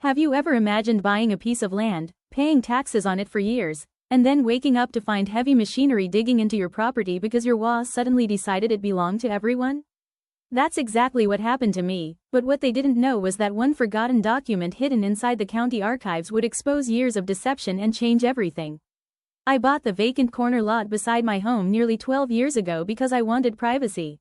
Have you ever imagined buying a piece of land, paying taxes on it for years, and then waking up to find heavy machinery digging into your property because your HOA suddenly decided it belonged to everyone? That's exactly what happened to me, but what they didn't know was that one forgotten document hidden inside the county archives would expose years of deception and change everything. I bought the vacant corner lot beside my home nearly 12 years ago because I wanted privacy.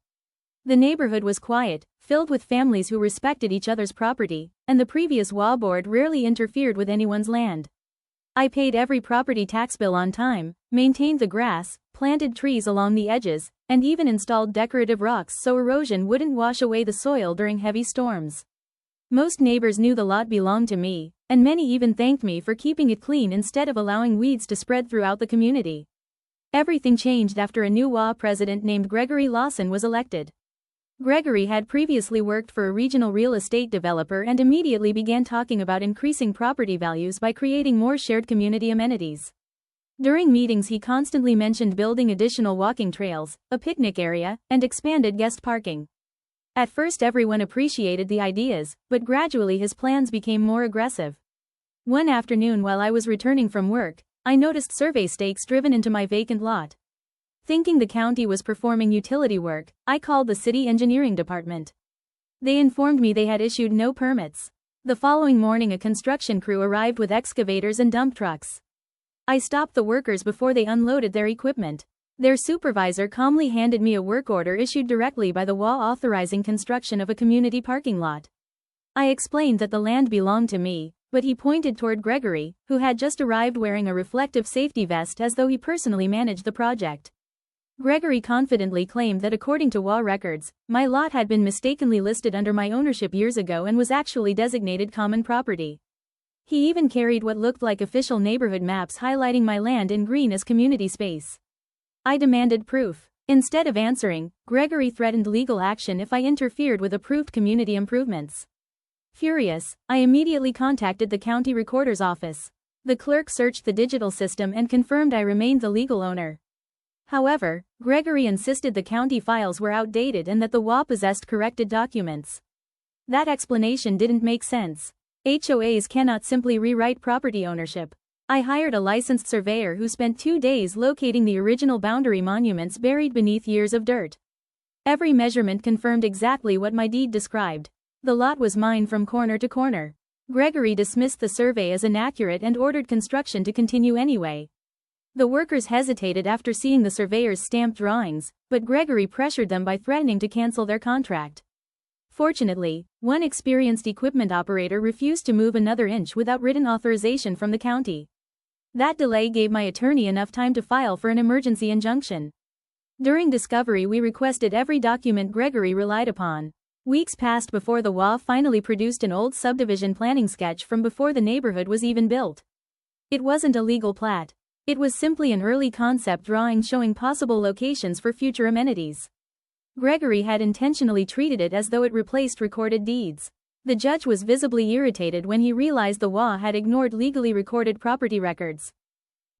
The neighborhood was quiet, filled with families who respected each other's property, and the previous HOA board rarely interfered with anyone's land. I paid every property tax bill on time, maintained the grass, planted trees along the edges, and even installed decorative rocks so erosion wouldn't wash away the soil during heavy storms. Most neighbors knew the lot belonged to me, and many even thanked me for keeping it clean instead of allowing weeds to spread throughout the community. Everything changed after a new HOA president named Gregory Lawson was elected. Gregory had previously worked for a regional real estate developer and immediately began talking about increasing property values by creating more shared community amenities. During meetings he constantly mentioned building additional walking trails, a picnic area, and expanded guest parking. At first everyone appreciated the ideas, but gradually his plans became more aggressive. One afternoon while I was returning from work, I noticed survey stakes driven into my vacant lot. Thinking the county was performing utility work, I called the city engineering department. They informed me they had issued no permits. The following morning a construction crew arrived with excavators and dump trucks. I stopped the workers before they unloaded their equipment. Their supervisor calmly handed me a work order issued directly by the HOA authorizing construction of a community parking lot. I explained that the land belonged to me, but he pointed toward Gregory, who had just arrived wearing a reflective safety vest as though he personally managed the project. Gregory confidently claimed that according to HOA records, my lot had been mistakenly listed under my ownership years ago and was actually designated common property. He even carried what looked like official neighborhood maps highlighting my land in green as community space. I demanded proof. Instead of answering, Gregory threatened legal action if I interfered with approved community improvements. Furious, I immediately contacted the county recorder's office. The clerk searched the digital system and confirmed I remained the legal owner. However, Gregory insisted the county files were outdated and that the HOA possessed corrected documents. That explanation didn't make sense. HOAs cannot simply rewrite property ownership. I hired a licensed surveyor who spent 2 days locating the original boundary monuments buried beneath years of dirt. Every measurement confirmed exactly what my deed described. The lot was mine from corner to corner. Gregory dismissed the survey as inaccurate and ordered construction to continue anyway. The workers hesitated after seeing the surveyor's stamped drawings, but Gregory pressured them by threatening to cancel their contract. Fortunately, one experienced equipment operator refused to move another inch without written authorization from the county. That delay gave my attorney enough time to file for an emergency injunction. During discovery we requested every document Gregory relied upon. Weeks passed before the HOA finally produced an old subdivision planning sketch from before the neighborhood was even built. It wasn't a legal plat. It was simply an early concept drawing showing possible locations for future amenities. Gregory had intentionally treated it as though it replaced recorded deeds. The judge was visibly irritated when he realized the HOA had ignored legally recorded property records.